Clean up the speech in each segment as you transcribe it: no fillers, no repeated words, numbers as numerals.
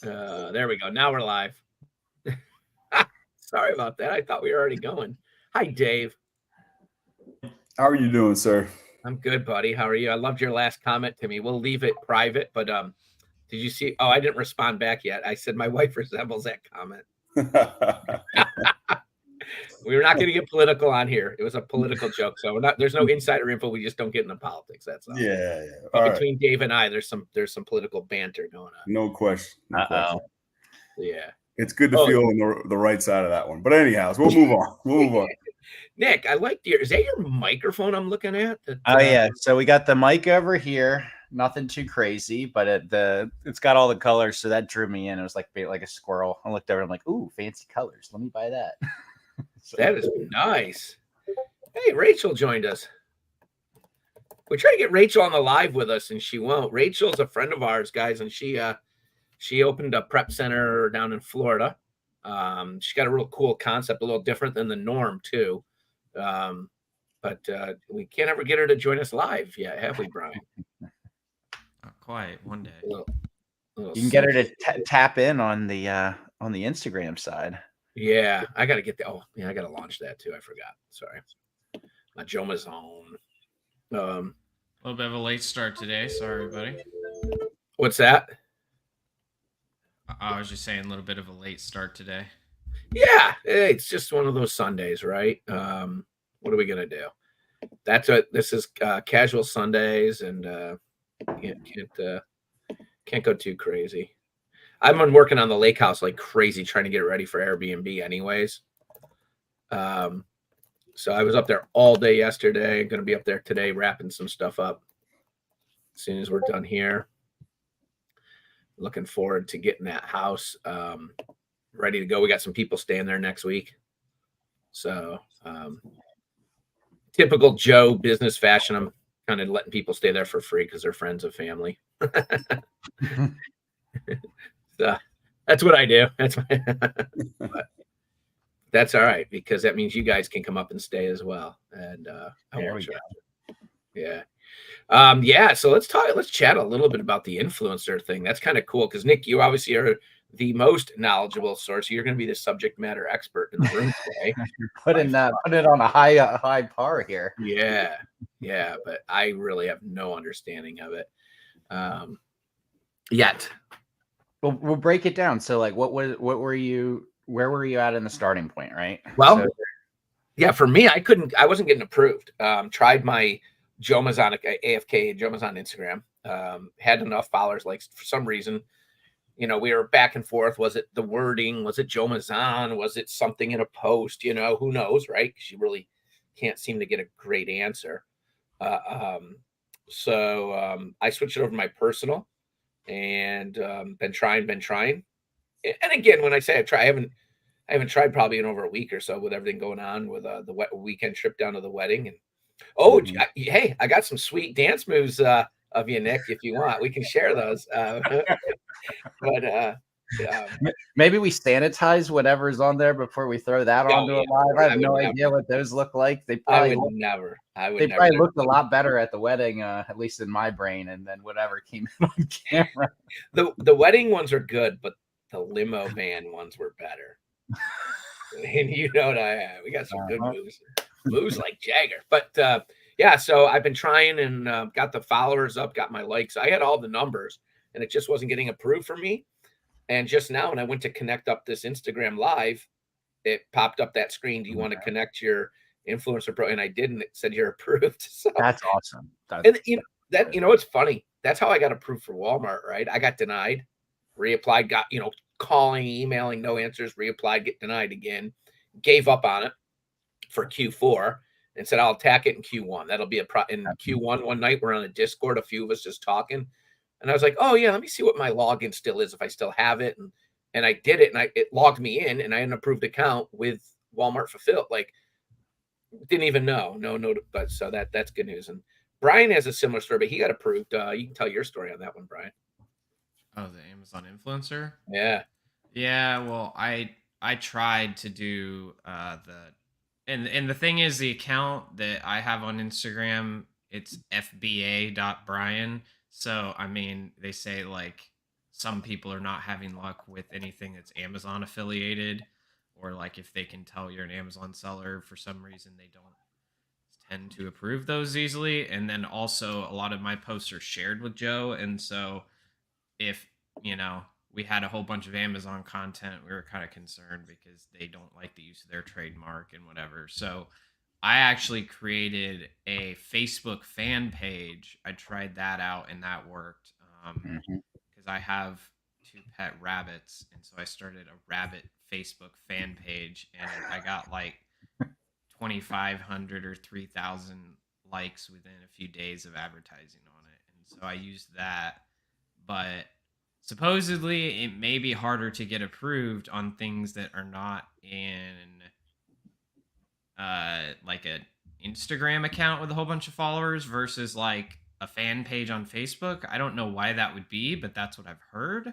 There we go. Now we're live. Sorry about that. I thought we were already going. Hi, Dave. How are you doing, sir? I'm good, buddy. How are you? I loved your last comment to me. We'll leave it private, but did you see? Oh, I didn't respond back yet. I said my wife resembles that comment. We were not going to get political on here. It was a political joke, so we're not. There's no insider info. We just don't get into politics. That's all. Yeah. But All right. between Dave and I, there's some political banter going on. No question. No question. Yeah. It's good to feel on the right side of that one. But anyhow, so we'll move on. Nick, I like is that your microphone I'm looking at? Yeah. So we got the mic over here. Nothing too crazy, but it's got all the colors, so that drew me in. It was like a squirrel. I looked over. I'm like, ooh, fancy colors. Let me buy that. So, that is nice. Hey, Rachel joined us. We try to get Rachel on the live with us, and she won't. Rachel's a friend of ours, guys, and she opened a prep center down in Florida. She's got a real cool concept, a little different than the norm too. But we can't ever get her to join us live yet, have we, Brian? Not quite. One day. You can get her to tap in on the Instagram side. Yeah, I got to get that. Oh, yeah, I got to launch that too. I forgot. Sorry. My Jomazone. A little bit of a late start today. Sorry, buddy. What's that? I was just saying a little bit of a late start today. Yeah, it's just one of those Sundays, right? What are we gonna do? That's what this is. Casual Sundays, and can't go too crazy. I've been working on the lake house like crazy, trying to get it ready for Airbnb, anyways. So I was up there all day yesterday. I'm gonna be up there today, wrapping some stuff up as soon as we're done here. Looking forward to getting that house ready to go. We got some people staying there next week. So typical Joe business fashion, I'm kind of letting people stay there for free because they're friends of family. So that's what I do. But that's all right, because that means you guys can come up and stay as well. And yeah. So let's chat a little bit about the influencer thing. That's kind of cool because Nick, you obviously are the most knowledgeable source. You're going to be the subject matter expert in the room today. Put it on a high par here. Yeah, but I really have no understanding of it yet. Well, we'll break it down. So, like, where were you at in the starting point, right? Well, yeah, for me, I wasn't getting approved. Tried my Jomazon AFK Jomazon Instagram. Had enough followers, like for some reason, we were back and forth. Was it the wording? Was it Jomazon? Was it something in a post? Who knows, right? Because you really can't seem to get a great answer. So I switched it over to my personal, and been trying. And again, when I say I haven't tried probably in over a week or so with everything going on with the weekend trip down to the wedding. And hey, I got some sweet dance moves of you, Nick. If you want, we can share those. But maybe we sanitize whatever's on there before we throw that onto a live. I have no idea what those look like. They probably probably looked a lot better at the wedding, at least in my brain, and then whatever came in on camera. The wedding ones are good, but the limo van ones were better. And you know what I have. We got some good moves like Jagger. But yeah, so I've been trying and got the followers up, got my likes. I had all the numbers, and it just wasn't getting approved for me. And just now, when I went to connect up this Instagram live, it popped up that screen. Do you want to connect your influencer pro? And I did, and it said you're approved. So that's awesome. It's funny. That's how I got approved for Walmart, right? I got denied, reapplied, got calling, emailing, no answers, reapplied, get denied again, gave up on it for Q4 and said, I'll attack it in Q1. That'll be in Q1. One night we're on a Discord, a few of us just talking. And I was like, oh yeah, let me see what my login still is, if I still have it. And I did it, and it logged me in, and I had an approved account with Walmart Fulfilled. Like, didn't even know. No, but so that's good news. And Brian has a similar story, but he got approved. You can tell your story on that one, Brian. Oh, the Amazon influencer? Yeah. Well, I tried to do and the thing is, the account that I have on Instagram, it's fba.brian. So I mean, they say like some people are not having luck with anything that's Amazon affiliated, or like if they can tell you're an Amazon seller for some reason, they don't tend to approve those easily. And then also a lot of my posts are shared with Joe, and so if we had a whole bunch of Amazon content, we were kind of concerned because they don't like the use of their trademark and whatever. So I actually created a Facebook fan page. I tried that out and that worked because I have 2 pet rabbits, and so I started a rabbit Facebook fan page, and I got like 2,500 or 3,000 likes within a few days of advertising on it, and so I used that. But supposedly it may be harder to get approved on things that are not in like an Instagram account with a whole bunch of followers versus like a fan page on Facebook. I don't know why that would be, but that's what I've heard.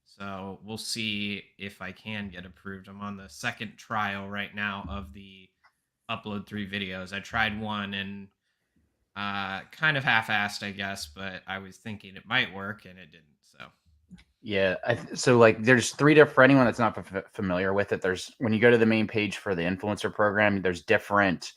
So we'll see if I can get approved. I'm on the second trial right now of the upload 3 videos. I tried one and kind of half-assed, I guess, but I was thinking it might work and it didn't. So yeah, so like there's 3 different, for anyone that's not familiar with it, there's, when you go to the main page for the influencer program, there's different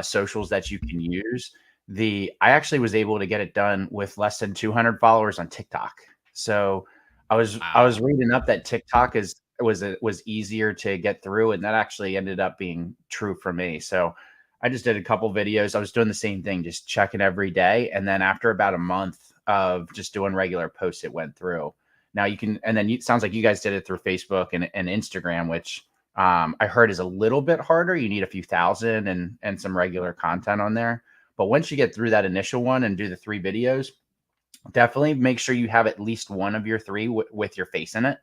socials that you can use. I actually was able to get it done with less than 200 followers on TikTok. So I was reading up that TikTok was easier to get through, and that actually ended up being true for me. So I just did a couple videos. I was doing the same thing, just checking every day, and then after about a month of just doing regular posts, it went through. Now you can, and then it sounds like you guys did it through Facebook and Instagram, which I heard is a little bit harder. You need a few thousand and some regular content on there. But once you get through that initial one and do the 3 videos, definitely make sure you have at least one of your 3 with your face in it.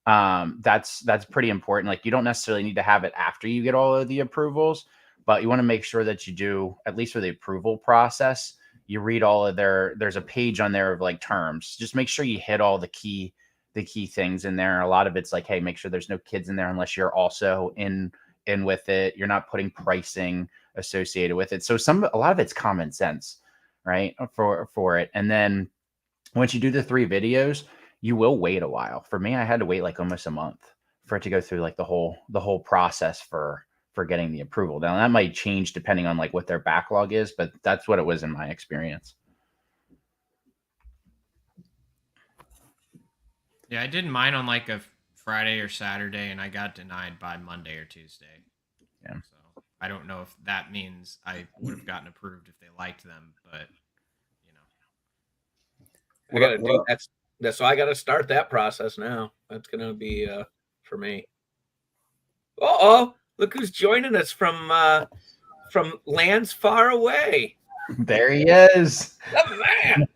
That's pretty important. Like, you don't necessarily need to have it after you get all of the approvals, but you want to make sure that you do, at least for the approval process, you read all of there's a page on there of like terms. Just make sure you hit all the key things in there. A lot of it's like, hey, make sure there's no kids in there unless you're also in with it. You're not putting pricing associated with it. So a lot of it's common sense, right? For it. And then once you do the 3 videos, you will wait a while. For me, I had to wait like almost a month for it to go through like the whole process for getting the approval. Now that might change depending on like what their backlog is, but that's what it was in my experience. Yeah, I did mine on like a Friday or Saturday, and I got denied by Monday or Tuesday. Yeah. So I don't know if that means I would have gotten approved if they liked them, but I got to do that. So I got to start that process now. That's going to be for me. Oh, look who's joining us from lands far away. There he is. The man.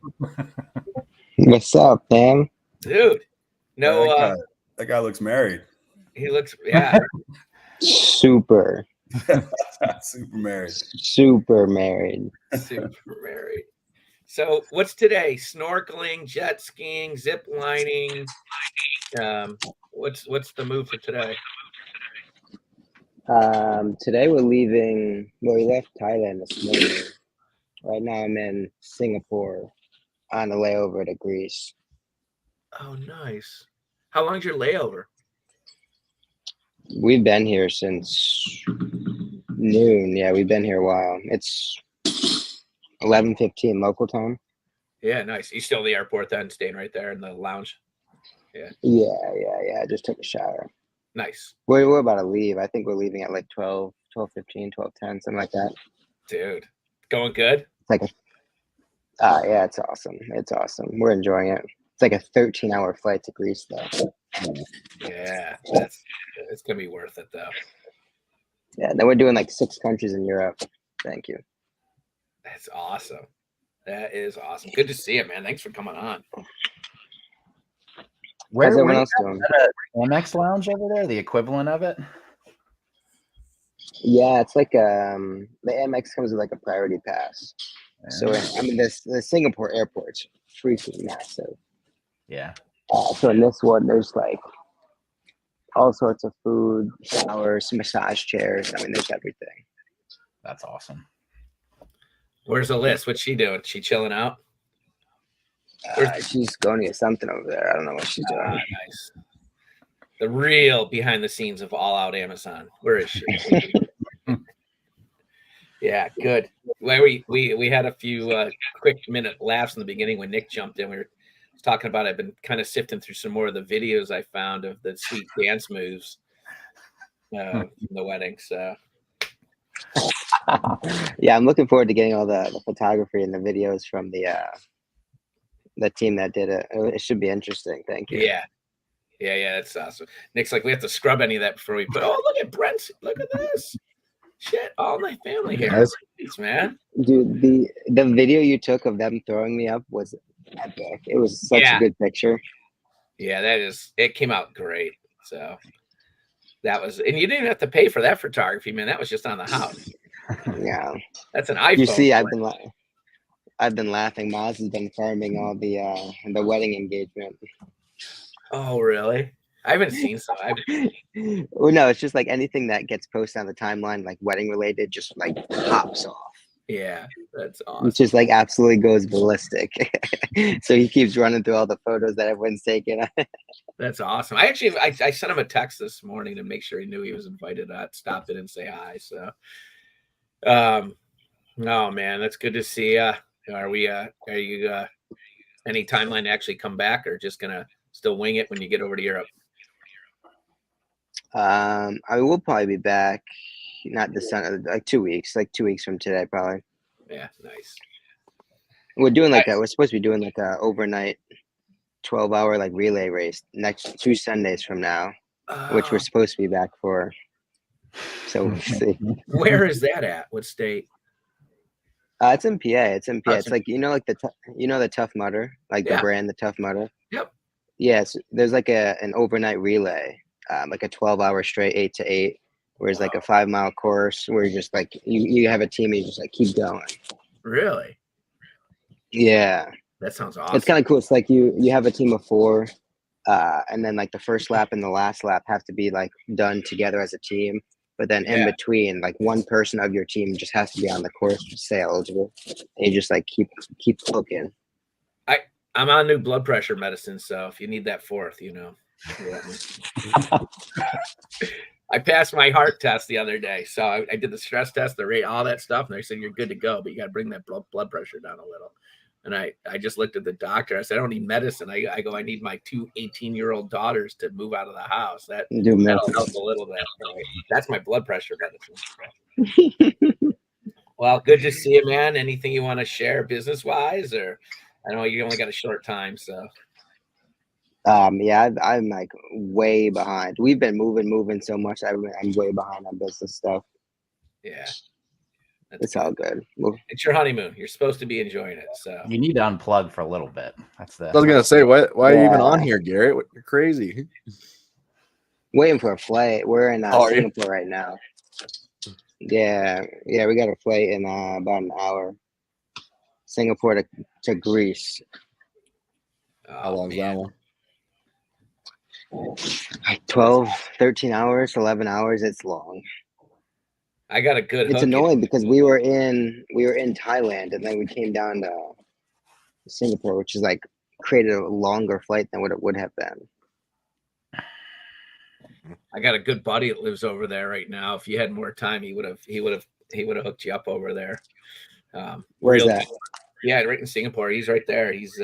What's up, man? Dude. No, that guy looks married. He looks, yeah. Super. Super married. Super married. Super married. So what's today? Snorkeling, jet skiing, zip lining. What's the move for today? Today we're leaving. Well, we left Thailand this morning. Right now I'm in Singapore on a layover to Greece. Oh, nice. How long's your layover? We've been here since noon. Yeah, we've been here a while. It's 11:15 local time. Yeah, nice. You still at the airport then, staying right there in the lounge? Yeah. Yeah. I just took a shower. Nice. We're about to leave. I think we're leaving at like 12:15, 12:10, something like that. Dude, going good? It's like yeah, it's awesome. It's awesome. We're enjoying it. It's like a 13-hour flight to Greece, though. Yeah, it's gonna be worth it, though. Yeah, then we're doing like 6 countries in Europe. Thank you. That's awesome. That is awesome. Good to see you, man. Thanks for coming on. How's everyone else doing? Amex Lounge over there, the equivalent of it? Yeah, it's like the Amex comes with like a priority pass. Yeah. So I mean, the Singapore airport's freaking massive. Yeah. So in this one, there's like all sorts of food, showers, massage chairs. I mean, there's everything. That's awesome. Where's Alyssa? What's she doing? She chilling out? She's going to get something over there. I don't know what she's doing. Nice. The real behind the scenes of All Out Amazon. Where is she? Yeah, good. Well, we had a few quick minute laughs in the beginning when Nick jumped in. We were talking about, I've been kind of sifting through some more of the videos I found of the sweet dance moves from the wedding. So yeah, I'm looking forward to getting all the photography and the videos from the team that did it. It should be interesting. Thank you. Yeah, that's awesome. Nick's like, we have to scrub any of that before we put. Oh, look at Brent! Look at this. Shit, all my family here. Nice, man. Dude, the video you took of them throwing me up was epic. It was such a good picture. Yeah, it came out great. So that was, and you didn't have to pay for that photography, man. That was just on the house. Yeah. That's an iPhone. You see, I've been laughing. Maz has been filming all the wedding engagement. Oh, really? I haven't seen some. Well, no, it's just like anything that gets posted on the timeline, like wedding related, just like pops off. Yeah, that's awesome. It just like absolutely goes ballistic. So he keeps running through all the photos that everyone's taken. That's awesome. I sent him a text this morning to make sure he knew he was invited. I stopped in and say hi. So, oh man, that's good to see. Are you any timeline to actually come back, or just gonna still wing it when you get over to Europe? I will probably be back, not this Sunday, like 2 weeks, like 2 weeks from today, probably. Yeah, nice. We're doing we're supposed to be doing like a overnight 12-hour like relay race next 2 Sundays from now, which we're supposed to be back for. So we'll see. Where is that at? What state? It's in PA. It's in PA. It's like, like the Tough Mudder, like the brand, the Tough Mudder. Yep. Yes, there's like an overnight relay, like a 12-hour straight 8 to 8, where it's like a 5-mile course where you just like you have a team and you just like keep going. Really? Yeah. That sounds awesome. It's kind of cool. It's like you have a team of 4, and then like the first lap and the last lap have to be like done together as a team. But then in between, like one person of your team just has to be on the course to stay eligible. And you just like keep cooking. I'm on new blood pressure medicine, so if you need that 4th, I passed my heart test the other day. So I did the stress test, the rate, all that stuff, and they said you're good to go, but you got to bring that blood pressure down a little. And I just looked at the doctor. I said, I don't need medicine. I go, I need my 2 18-year-old daughters to move out of the house. That'll help a little bit. That's my blood pressure medicine. Well, good to see you, man. Anything you want to share business-wise? Or I know you only got a short time, so. Yeah, I'm like way behind. We've been moving so much. I'm way behind on business stuff. Yeah. It's all good. It's your honeymoon. You're supposed to be enjoying it. So you need to unplug for a little bit. I was gonna say, why are you even on here, Garrett? You're crazy. Waiting for a flight. We're in Singapore right now. Yeah, we got a flight in about an hour. Singapore to Greece. How long is that one? Like 12, 13 hours, 11 hours. It's long. I got a good. It's annoying because we were in Thailand and then we came down to Singapore, which is like created a longer flight than what it would have been. I got a good buddy that lives over there right now. If you had more time, he would have hooked you up over there. Where's that? Yeah, right in Singapore. He's right there. He's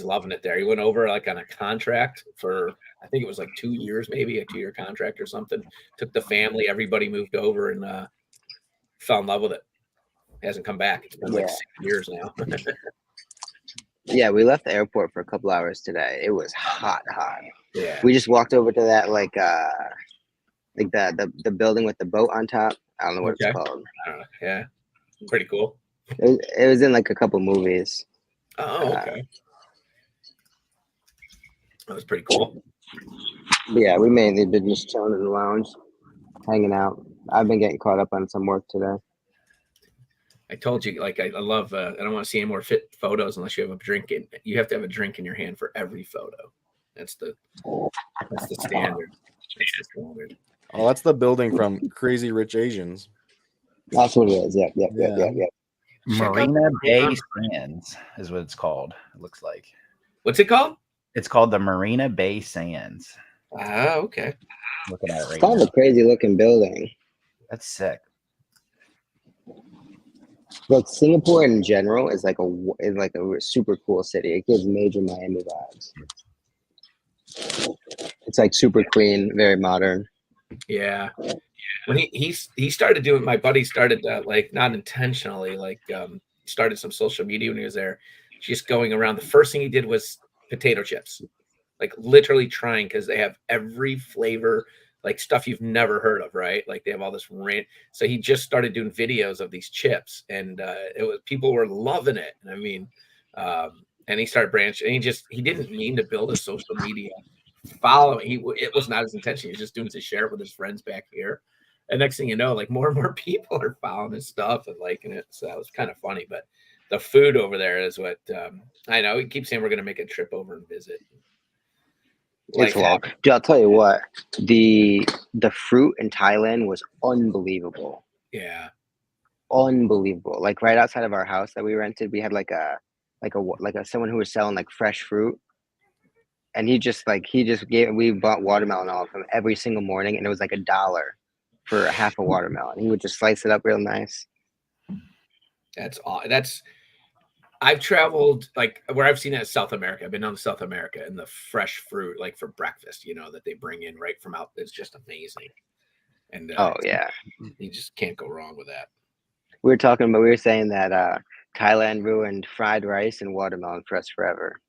loving it there. He went over like on a contract for, I think it was like 2 years, maybe a 2-year contract or something. Took the family, everybody moved over and fell in love with it. Hasn't come back. It's been like 6 years now. Yeah, we left the airport for a couple hours today. It was hot. Yeah. We just walked over to that like the building with the boat on top. I don't know what it's called. Yeah. Pretty cool. It was in like a couple movies. Oh, okay. That was pretty cool. Yeah, we mainly been just chilling in the lounge, hanging out. I've been getting caught up on some work today. I told you, like, I love, I don't want to see any more fit photos unless you have a drink in. You have to have a drink in your hand for every photo. That's the standard. That's the standard. Oh, that's the building from Crazy Rich Asians. That's what it is. Yeah. Marina Bay Sands is what it's called. It looks like. What's it called? It's called the Marina Bay Sands. Oh, okay. Looking at it right kind now. of a crazy looking building. That's sick. Look, Singapore in general is like a super cool city. It gives major Miami vibes. It's like super clean, very modern. Yeah. When he started doing, my buddy started like not intentionally, like started some social media when he was there, just going around. The first thing he did was potato chips, like literally trying, because they have every flavor, like stuff you've never heard of, right? Like they have all this rant. So he just started doing videos of these chips, and it was, people were loving it. I mean, and he started branching. And he didn't mean to build a social media following. It was not his intention. He was just doing it to share it with his friends back here. And next thing you know, like more and more people are following his stuff and liking it. So that was kind of funny. But the food over there is what I know. We keep saying we're going to make a trip over and visit. It's long. Dude, I'll tell you what, the fruit in Thailand was unbelievable. Yeah. Unbelievable. Like right outside of our house that we rented, we had like a someone who was selling like fresh fruit. And we bought watermelon off him every single morning, and it was like $1 for half a watermelon. He would just slice it up real nice. I've traveled, like where I've seen it is South America. I've been on South America, and the fresh fruit, like for breakfast, that they bring in right from out, it's just amazing. And oh yeah, you just can't go wrong with that. We were saying that Thailand ruined fried rice and watermelon for us forever.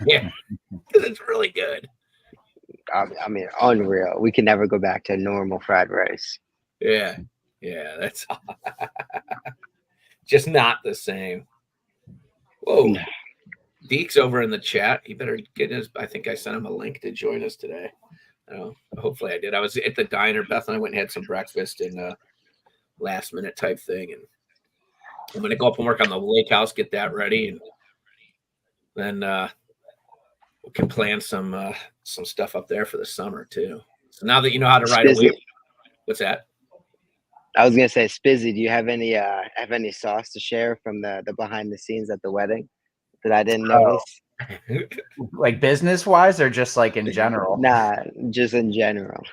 Yeah, because it's really good. I mean, unreal. We can never go back to normal fried rice. Yeah, that's just not the same. Whoa, Deke's over in the chat. He better get his. I think I sent him a link to join us today. Hopefully I did. I was at the diner. Beth and I went and had some breakfast and last minute type thing. And I'm going to go up and work on the lake house, get that ready. And then we can plan some stuff up there for the summer too. So now that you know how to ride a wave, what's that? I was gonna say, Spizzy, do you have any sauce to share from the behind the scenes at the wedding that I didn't notice? Like business wise, or just like in general? Nah, just in general.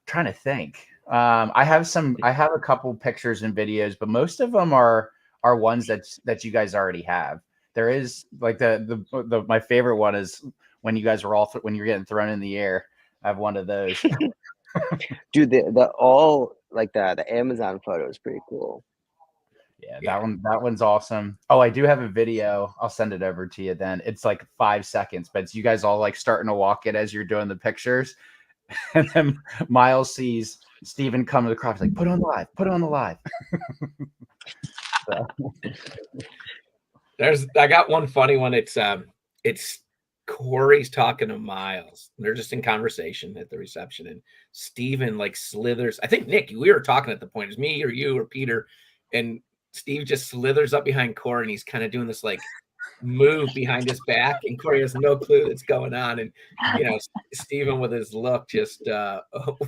Trying to think. I have a couple pictures and videos, but most of them are ones that you guys already have. There is like the my favorite one is when you guys are when you're getting thrown in the air. I have one of those. Dude, the Amazon photo is pretty cool. Yeah, that one's awesome. Oh, I do have a video. I'll send it over to you then. It's like 5 seconds, but it's you guys all like starting to walk it as you're doing the pictures. And then Miles sees Steven coming across, like, put on the live. So. I got one funny one. It's Corey's talking to Miles. They're just in conversation at the reception, and Steven like slithers. I think Nick, we were talking at the point. It was me or you or Peter, and Steve just slithers up behind Corey, and he's kind of doing this like move behind his back, and Corey has no clue what's going on. And Steven with his look just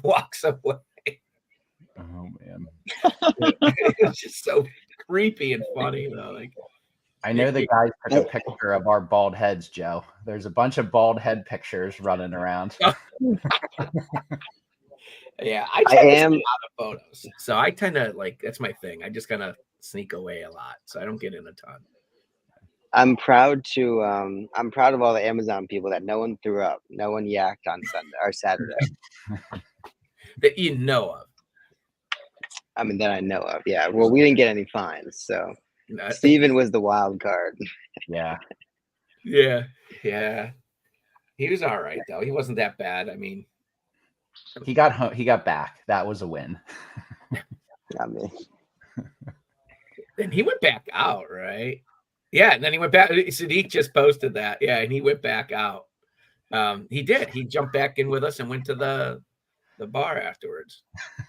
walks away. Oh man. It's just so creepy and funny though. Like, I know the guys took a picture of our bald heads, Joe. There's a bunch of bald head pictures running around. Yeah, I tend to see a lot of photos. So I tend to that's my thing. I just kind of sneak away a lot. So I don't get in a ton. I'm proud of all the Amazon people that no one threw up. No one yacked on Sunday or Saturday. That you know of. I mean, that I know of. Yeah. Well, we didn't get any fines, so Steven was the wild card. Yeah. Yeah. He was all right though. He wasn't that bad. I mean, he got home. He got back. That was a win. I mean, and he went back out, right? Yeah, and then he went back. Sadiq just posted that. Yeah, and he went back out. He did. He jumped back in with us and went to the bar afterwards.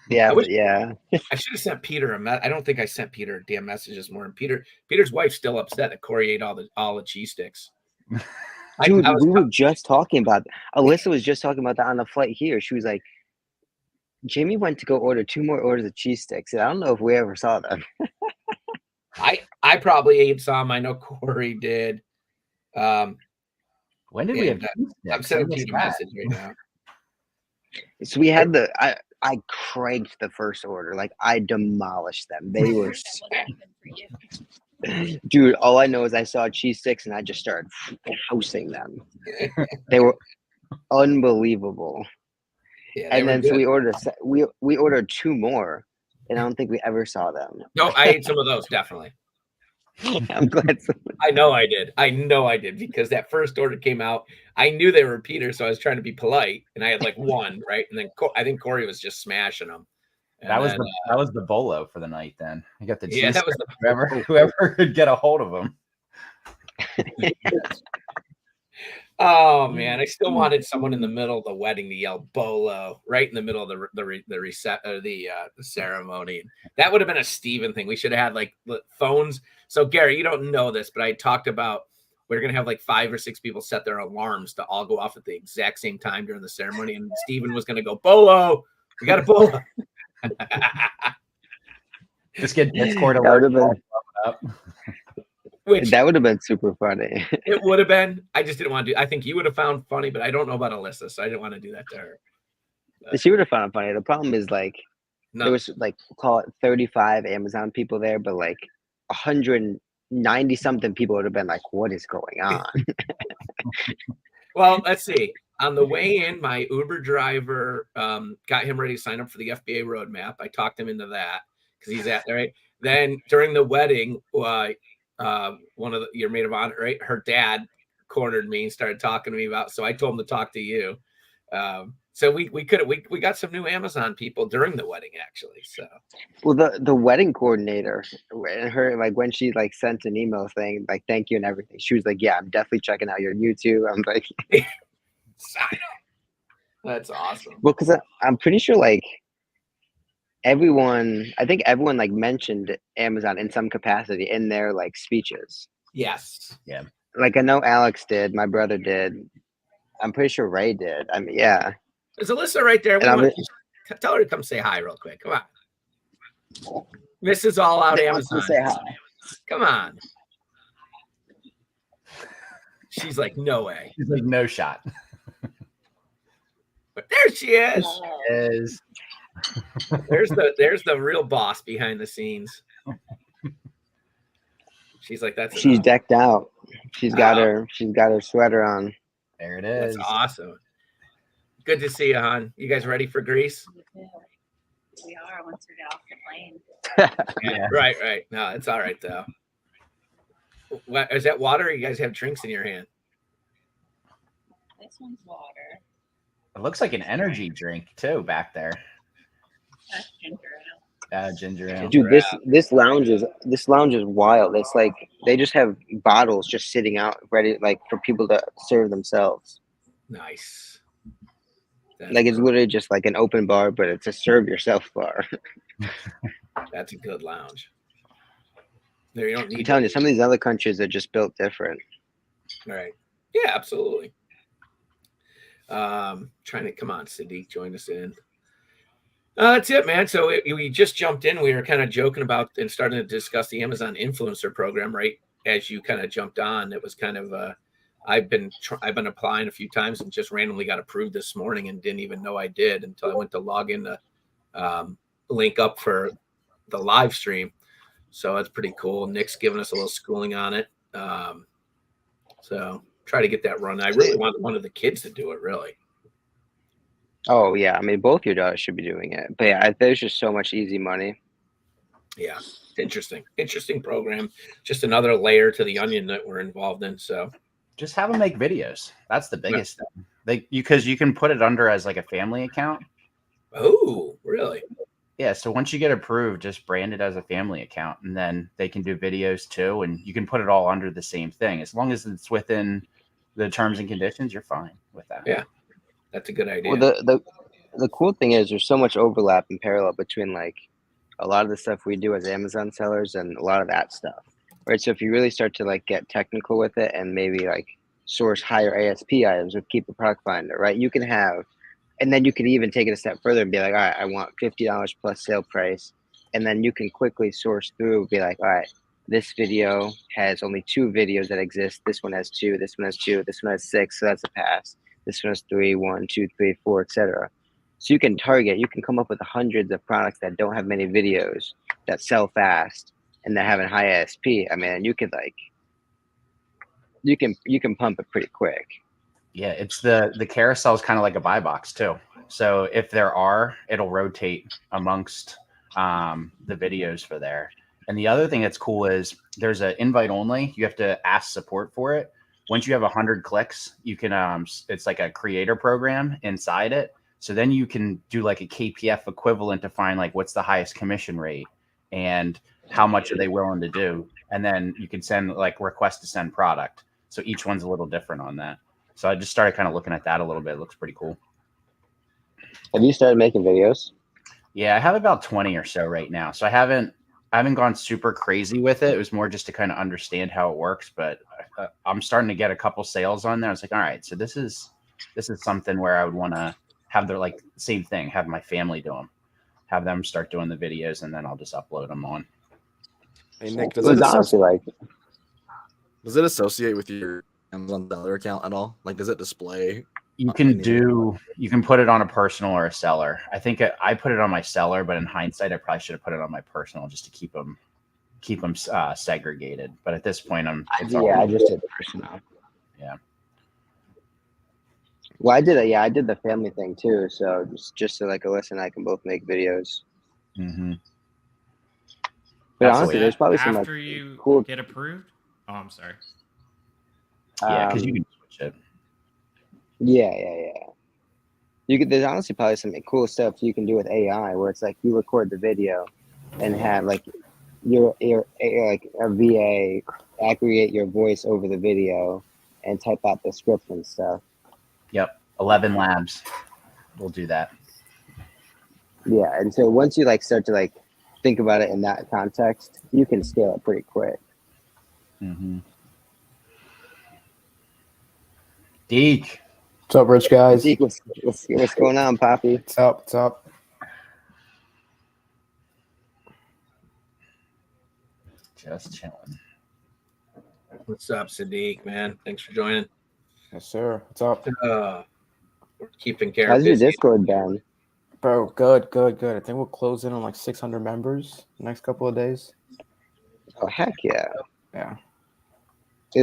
Yeah, I should have sent Peter a message. I don't think I sent Peter a damn message this morning. Peter's wife's still upset that Corey ate all the cheese sticks. Dude, we were just talking about Alyssa was just talking about that on the flight here. She was like, Jamie went to go order 2 more orders of cheese sticks, and I don't know if we ever saw them. I probably ate some. I know Corey did. When did we have I'm sending Pete a message right now. So we had I cranked the first order. Like I demolished them. They were dude, all I know is I saw cheese sticks and I just started housing them. They were unbelievable. Yeah, and then so we ordered 2 more, and I don't think we ever saw them. No, I ate some of those, definitely. I'm glad. I know I did because that first order came out. I knew they were repeaters, so I was trying to be polite, and I had like one, right? And then I think Corey was just smashing them. And that was the bolo for the night. Then I got the cheese. That was whoever could get a hold of them. Oh man, I still wanted someone in the middle of the wedding to yell "bolo" right in the middle of the ceremony. That would have been a Steven thing. We should have had like phones. So Gary, you don't know this, but I talked about we're gonna have like 5 or 6 people set their alarms to all go off at the exact same time during the ceremony, and Steven was gonna go "bolo." We got a bolo. Just get Discord alert. That would have been super funny. It would have been. I just didn't want to do. I think you would have found funny, but I don't know about Alyssa, so I didn't want to do that to her. She would have found it funny. The problem is like there was like call it 35 Amazon people there, but like 190 something people would have been like, "What is going on?" Well, let's see. On the way in, my Uber driver got him ready to sign up for the FBA roadmap. I talked him into that because he's at there. Right? Then during the wedding, one of your maid of honor, right? Her dad cornered me and started talking to me about. So I told him to talk to you. So we got some new Amazon people during the wedding, actually. So well, the wedding coordinator, her like when she like sent an email saying like thank you and everything, she was like, "Yeah, I'm definitely checking out your YouTube." I'm like, sign up. That's awesome. Well, because I'm pretty sure like everyone like mentioned Amazon in some capacity in their like speeches. Yes. Yeah. Like I know Alex did, my brother did. I'm pretty sure Ray did. I mean, yeah. There's Alyssa right there. Tell her to come say hi real quick. Come on. Mrs. All Out Amazon. Say hi. Come on. She's like, no way. She's like, no shot. But there she is. There's the real boss behind the scenes. She's like, that's she's decked out. She's got her sweater on. There it is. That's awesome. Good to see you, hon. You guys ready for Greece? We are once we get off the plane. Yeah. Right. No, it's all right though. What, is that water? Or you guys have drinks in your hand? This one's water. It looks like an energy drink too back there. That's ginger ale. Ginger ale. Dude, this lounge is wild. It's like they just have bottles just sitting out ready, like for people to serve themselves. Nice. Like it's literally just like an open bar, but it's a serve yourself bar. That's a good lounge. There, you don't need. I'm telling you, some of these other countries are just built different. Right. Yeah, absolutely. Trying to come on, Sadiq, join us in. That's it, man. So we just jumped in. We were kind of joking about and starting to discuss the Amazon influencer program, right? As you kind of jumped on, it was kind of I've been applying a few times and just randomly got approved this morning and didn't even know I did until I went to log in to link up for the live stream. So that's pretty cool. Nick's giving us a little schooling on it. So try to get that run. I really want one of the kids to do it, really. Oh yeah, I mean both your daughters should be doing it. But yeah, there's just so much easy money. Yeah, interesting program. Just another layer to the onion that we're involved in. So just have them make videos. That's the biggest thing. Because you can put it under as like a family account. Oh, really? Yeah. So once you get approved, just brand it as a family account, and then they can do videos too, and you can put it all under the same thing as long as it's within the terms and conditions. You're fine with that. Yeah, that's a good idea. Well, the cool thing is there's so much overlap and parallel between like a lot of the stuff we do as Amazon sellers and a lot of that stuff. Right. So if you really start to like get technical with it and maybe like source higher ASP items with Keep the Product Finder, right? You can have, and then you can even take it a step further and be like, all right, I want $50 plus sale price. And then you can quickly source through, be like, all right, this video has only 2 videos that exist. This one has 2. This one has 2. This one has 6. So that's a pass. This one has 3, 1, 2, 3, 4, etc. So you can come up with hundreds of products that don't have many videos that sell fast and that have a high ASP. I mean, you could you can pump it pretty quick. Yeah, it's the carousel is kind of like a buy box too. So if there are, it'll rotate amongst the videos for there. And the other thing that's cool is there's an invite only. You have to ask support for it. Once you have 100 clicks, you can it's like a creator program inside it. So then you can do like a KPF equivalent to find like what's the highest commission rate and how much are they willing to do. And then you can send like request to send product. So each one's a little different on that. So I just started kind of looking at that a little bit. It looks pretty cool. Have you started making videos? Yeah, I have about 20 or so right now. So I haven't gone super crazy with it. It was more just to kind of understand how it works. But I'm starting to get a couple sales on there. I was like, all right, so this is something where I would want to have their like same thing, have my family do them, have them start doing the videos, and then I'll just upload them on. Hey Nick, does it associate with your Amazon seller account at all? Like, does it display? You can put it on a personal or a seller. I think I put it on my seller, but in hindsight, I probably should have put it on my personal just to keep them segregated. But at this point, I just did the personal. Yeah. Well, I did the family thing too. So just so like Alyssa and I can both make videos. Mm-hmm. But honestly, there's probably some after you cool get approved. Oh, I'm sorry. Yeah, because you can switch it. Yeah. There's honestly probably some cool stuff you can do with AI, where it's like you record the video and have like your like a VA aggregate your voice over the video and type out the script and stuff. Yep, 11 labs will do that. Yeah, and so once you like start to like think about it in that context, you can scale it pretty quick. Mm-hmm. Deke. What's up, rich guys? Deke, what's going on, Poppy? What's up? What's up? Just chilling. What's up, Sadiq, man? Thanks for joining. Yes, sir. What's up? We're keeping care How's of your busy. Discord been? Bro, good. I think we'll close in on like 600 members the next couple of days. Oh, heck yeah. Yeah.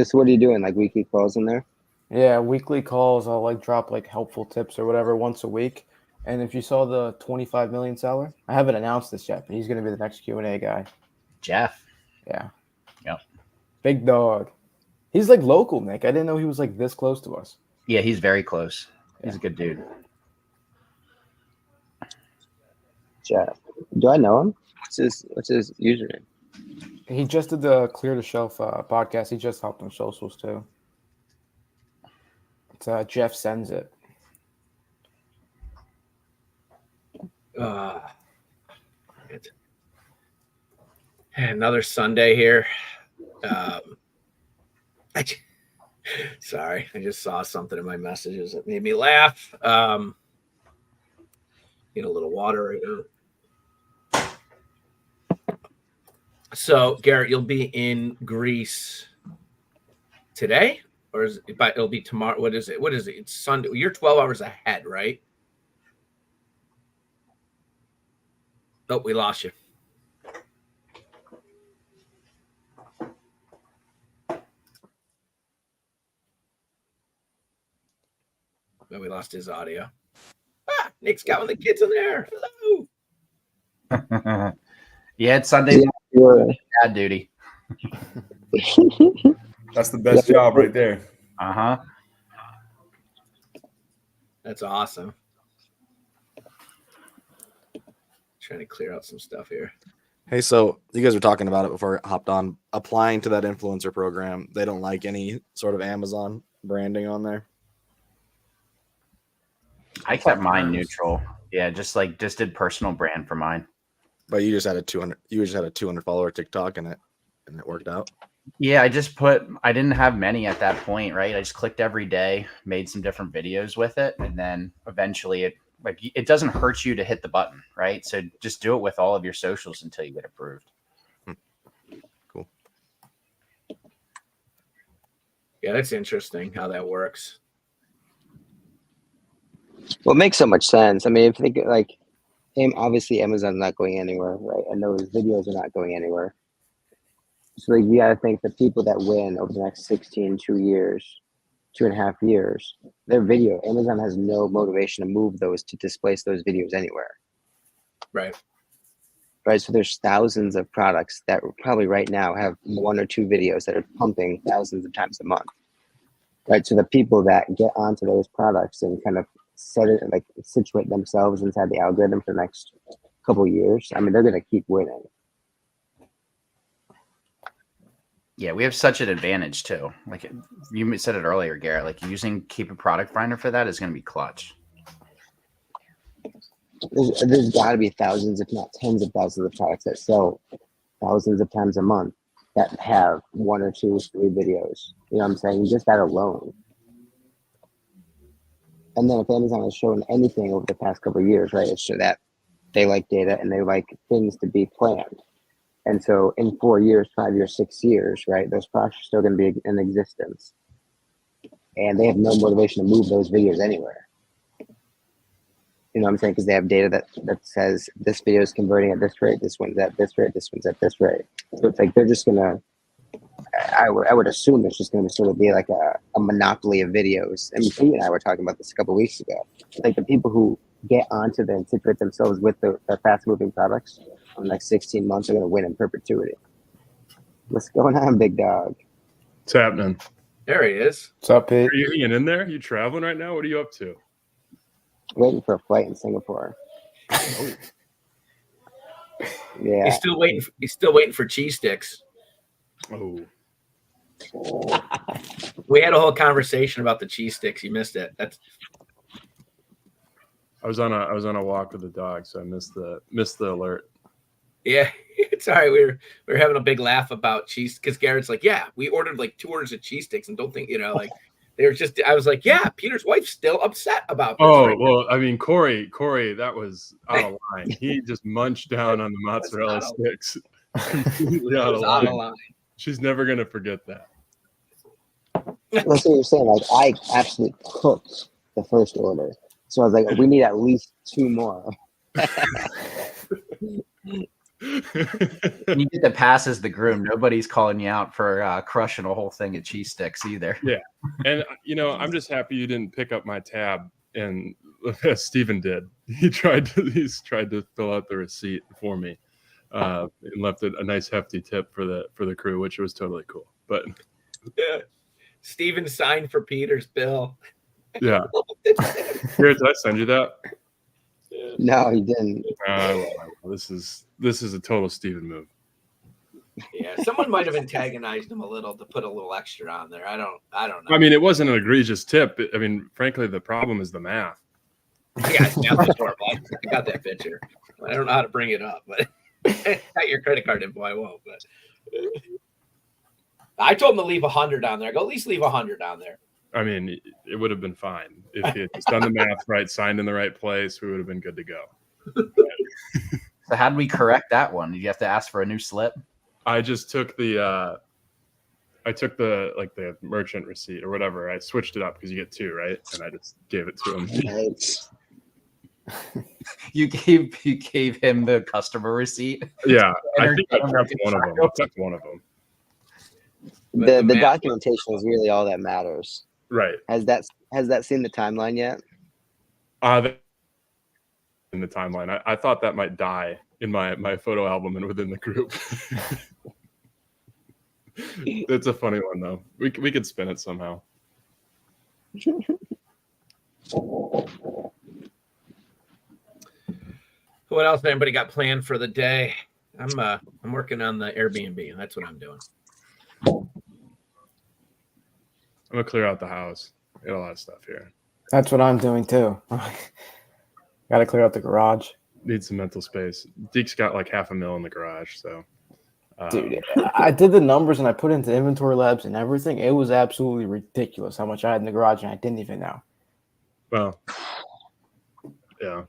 So what are you doing? Like weekly calls in there? Yeah, weekly calls. I'll like drop like helpful tips or whatever once a week. And if you saw the 25 million seller, I haven't announced this yet, but he's going to be the next Q&A guy. Jeff. Yeah. Yep. Big dog. He's like local, Nick. I didn't know he was like this close to us. Yeah, he's very close. He's a good dude. Jeff. Do I know him? What's his username? He just did the Clear the Shelf podcast. He just helped on socials too. It's Jeff Sends It. Another Sunday here. Sorry, I just saw something in my messages that made me laugh. Need a little water right now. So, Garrett, you'll be in Greece today, or it'll be tomorrow? What is it? It's Sunday. You're 12 hours ahead, right? Oh, we lost you. Oh, we lost his audio. Nick's got one of the kids in there. Hello. Yeah, it's Sunday. Yeah. Dad duty. That's the best job right there. Uh-huh. That's awesome. Trying to clear out some stuff here. Hey, so you guys were talking about it before I hopped on. Applying to that influencer program, they don't like any sort of Amazon branding on there. I kept mine neutral. Yeah, just did personal brand for mine. But you just had a 200 follower TikTok and it worked out. Yeah, I didn't have many at that point, right? I just clicked every day, made some different videos with it, and then eventually it doesn't hurt you to hit the button, right? So just do it with all of your socials until you get approved. Cool. Yeah, that's interesting how that works. Well, it makes so much sense. I mean, if you think like, obviously Amazon's not going anywhere, right? And those videos are not going anywhere. So like, you got to think the people that win over the next 2 years, 2.5 years, Amazon has no motivation to move those to displace those videos anywhere. Right. Right. So there's thousands of products that probably right now have 1 or 2 videos that are pumping thousands of times a month. Right. So the people that get onto those products and kind of situate themselves inside the algorithm for the next couple of years, I mean, they're going to keep winning. Yeah, we have such an advantage too. Like you said it earlier, Garrett, like using Keep a Product Finder for that is going to be clutch. There's got to be thousands, if not tens of thousands of products that sell thousands of times a month that have 1 or 2 or 3 videos. You know what I'm saying? Just that alone. And then if Amazon has shown anything over the past couple of years, right, it's that they like data and they like things to be planned. And so in 4 years, 5 years, 6 years, right, those products are still going to be in existence. And they have no motivation to move those videos anywhere. You know what I'm saying? Because they have data that says this video is converting at this rate, this one's at this rate, this one's at this rate. So it's like they're just gonna. I would assume it's just gonna sort of be like a monopoly of videos. I mean, Pete and I were talking about this a couple of weeks ago. Like the people who get onto and situate themselves with the fast-moving products in like 16 months are gonna win in perpetuity. What's going on, big dog? What's happening? There he is. What's up, Pete? Are you hanging in there? You traveling right now? What are you up to? Waiting for a flight in Singapore. Oh. Yeah. He's still waiting for cheese sticks. Oh. We had a whole conversation about the cheese sticks. You missed it. I was on a walk with the dog, so I missed the alert. Yeah, it's all right. We were having a big laugh about cheese because Garrett's like, yeah, we ordered like 2 orders of cheese sticks and don't think, like they were just. I was like, yeah, Peter's wife's still upset about this. Oh, right well, I mean, Corey, that was out of line. He just munched down on the mozzarella sticks. Completely out of line. She's never gonna forget that. That's what you're saying. Like I absolutely cooked the first order, so I was like, we need at least 2 more. You get the pass as the groom. Nobody's calling you out for crushing a whole thing of cheese sticks either. Yeah, and I'm just happy you didn't pick up my tab, and as Steven did. He's tried to fill out the receipt for me, and left a nice hefty tip for the crew, which was totally cool. But yeah, Steven signed for Peter's bill. Yeah, here, did I send you that? No, he didn't. This is a total Steven move. Yeah, someone might have antagonized him a little to put a little extra on there. I don't know. I mean, it wasn't an egregious tip. I mean, frankly, the problem is the math. Yeah, math is horrible. I got that picture. I don't know how to bring it up, but got your credit card info. I won't. But I told him to leave 100 on there. I go, at least leave 100 on there. I mean, it would have been fine if he had just done the math right, signed in the right place. We would have been good to go. So how do we correct that one? Did you have to ask for a new slip? I just took the the merchant receipt or whatever. I switched it up because you get 2, right? And I just gave it to him. You gave him the customer receipt. Yeah, I think I kept one of them. I kept one of them. The documentation is really all that matters. Right. Has that seen the timeline yet? In the timeline, I thought that might die in my photo album and within the group. It's a funny one though. We could spin it somehow. What else? Anybody got planned for the day? I'm working on the Airbnb. That's what I'm doing. I'm gonna clear out the house. Got a lot of stuff here. That's what I'm doing too. Got to clear out the garage. Need some mental space. Deke's got like $500,000 in the garage, so. Dude, I did the numbers and I put into inventory labs and everything. It was absolutely ridiculous how much I had in the garage and I didn't even know. Well, yeah.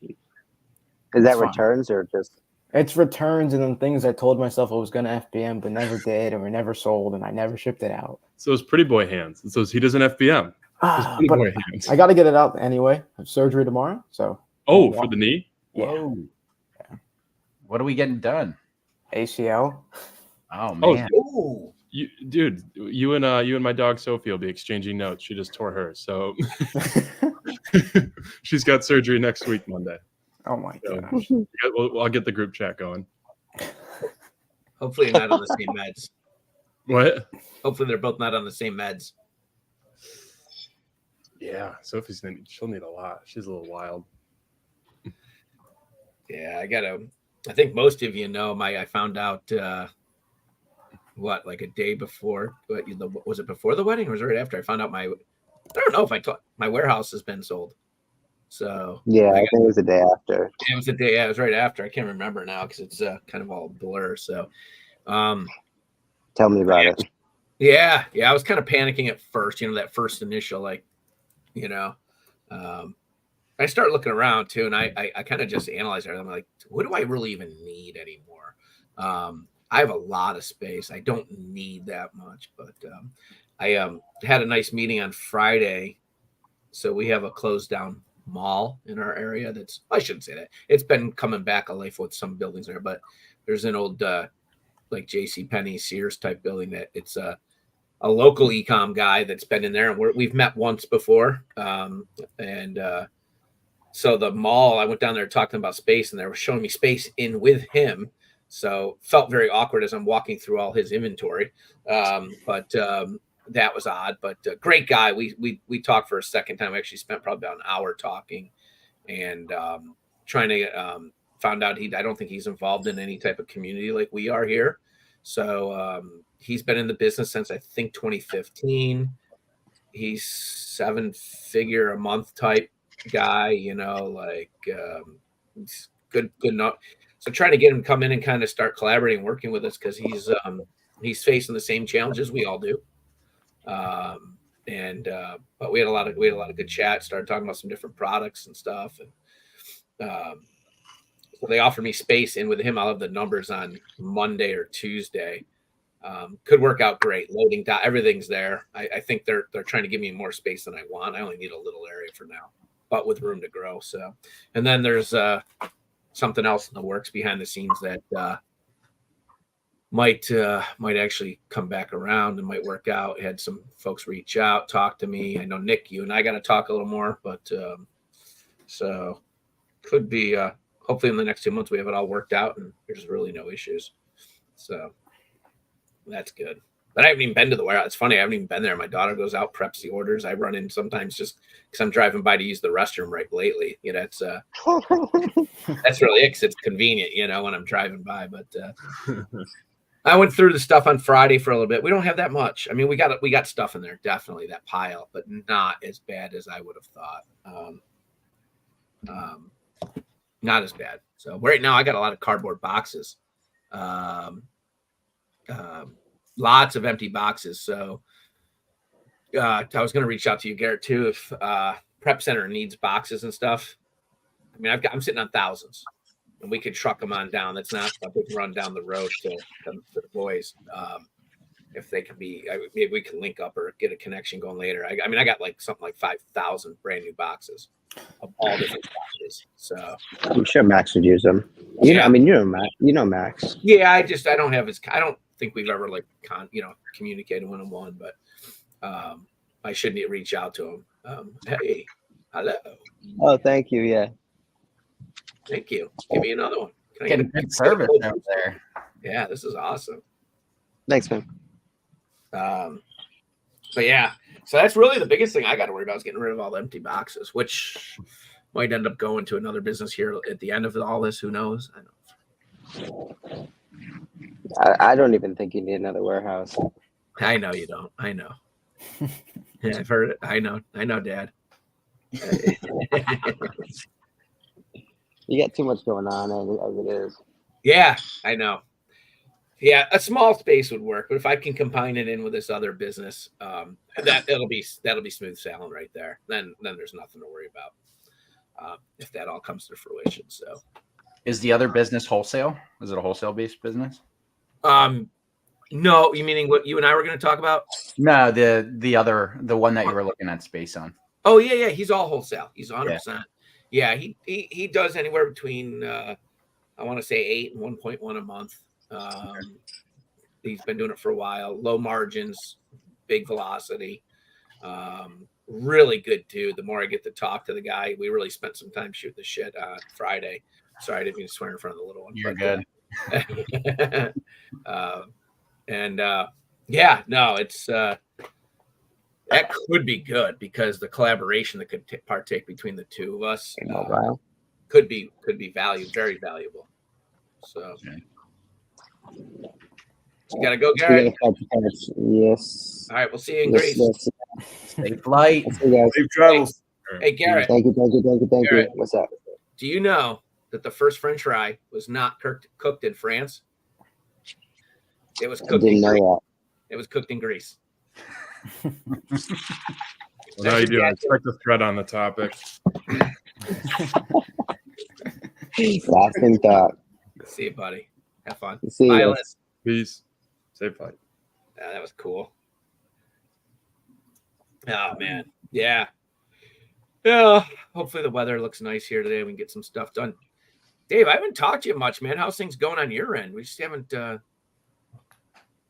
Is that returns or just? It's returns and then things I told myself I was going to FBM but never did or never sold, and I never shipped it out. So it's pretty boy hands. It's those he doesn't FBM. But I got to get it out anyway. I have surgery tomorrow, so. For the knee? Yeah. Whoa. Yeah. What are we getting done? ACL. Oh man. Oh. You and my dog Sophie will be exchanging notes. She just tore hers, so she's got surgery next week, Monday. Oh my gosh. I'll get the group chat going. Hopefully not on the same meds. What? Hopefully they're both not on the same meds. Yeah, she'll need a lot. She's a little wild. Yeah, I think most of you know I found out like a day before, was it before the wedding or was it right after? I found out I don't know if my warehouse has been sold. So yeah, I think it was the day after. It was the day. Yeah, it was right after. I can't remember now because it's kind of all blur. So, tell me about it. Yeah. I was kind of panicking at first. That first initial, I start looking around too, and I kind of just analyze it. I'm like, what do I really even need anymore? I have a lot of space. I don't need that much, but I had a nice meeting on Friday. So we have a closed down mall in our area. I shouldn't say that. It's been coming back a life with some buildings there, but there's an old like JCPenney, Sears type building that it's a local e-com guy that's been in there, and we've met once before. So the mall, I went down there talking about space, and they were showing me space in with him. So felt very awkward as I'm walking through all his inventory. That was odd, but great guy. We talked for a second time. We actually spent probably about an hour talking and trying to found out I don't think he's involved in any type of community like we are here. So he's been in the business since I think 2015. He's 7-figure a month type guy, he's good enough. So trying to get him to come in and kind of start collaborating, working with us because he's facing the same challenges we all do. But we had a lot of good chat, started talking about some different products and stuff. And so they offered me space in with him. I'll have the numbers on Monday or Tuesday. Could work out great. Loading down, everything's there. I think they're trying to give me more space than I want. I only need a little area for now, but with room to grow. So, and then there's something else in the works behind the scenes that might actually come back around and might work out. Had some folks reach out, talk to me. I know Nick, you and I got to talk a little more, but so could be hopefully in the next 2 months we have it all worked out and there's really no issues. So that's good. But I haven't even been to the warehouse. It's funny, I haven't even been there. My daughter goes out, preps the orders. I run in sometimes just because I'm driving by to use the restroom right lately. It's that's really it because it's convenient, when I'm driving by. But I went through the stuff on Friday for a little bit. We don't have that much. I mean, we got stuff in there, definitely that pile, but not as bad as I would have thought. Not as bad. So right now I got a lot of cardboard boxes. Lots of empty boxes. So I was going to reach out to you, Garrett, too, if Prep Center needs boxes and stuff. I mean, I'm sitting on thousands, and we could truck them on down. That's not a big run down the road to the boys. If they can be, maybe we can link up or get a connection going later. I mean, I got something like 5,000 brand new boxes of all different sizes. So I'm sure Max would use them. I mean, you know Max. Yeah, I don't have his. I don't think we've ever communicated one-on-one, but I should reach out to him. Hey, hello. Oh, thank you. Yeah. Thank you. Give me another one. Can I get a good service out there? Yeah, this is awesome. Thanks, man. But yeah, so that's really the biggest thing I got to worry about is getting rid of all the empty boxes, which might end up going to another business here at the end of all this. Who knows? I know. I don't even think you need another warehouse. I know you don't. I know. Yeah, I've heard it. I know, Dad. You got too much going on as it is. Yeah, I know. Yeah, a small space would work, but if I can combine it in with this other business, that'll be smooth sailing right there. Then there's nothing to worry about if that all comes to fruition. So Is the other business wholesale? Is it a wholesale based business? No, you meaning what you and I were going to talk about? No, the one that you were looking at space on. Oh yeah, he's all wholesale. He's 100%. Yeah, he does anywhere between I want to say 8 and 1.1 a month. He's been doing it for a while. Low margins, big velocity. Really good too. The more I get to talk to the guy, we really spent some time shooting the shit on Friday. Sorry, I didn't mean to swear in front of the little one. You're good. It's that could be good because the collaboration that could partake between the two of us could be very valuable. So you gotta go, Garrett. Yes. All right, we'll see you in Greece. Safe flight. Safe travels. Hey, Garrett. Thank you. Garrett, What's up? Do you know that the first French fry was not cooked in France? It was cooked in Greece. It was cooked in Greece. Well, now you do. I expect a thread on the topic. Lasting thought. See you, buddy. Have fun. See Bye, you. Liz. Peace. Safe flight. Yeah, that was cool. Oh man, yeah. Hopefully the weather looks nice here today. We can get some stuff done. Dave, I haven't talked to you much, man. How's things going on your end? We just haven't. I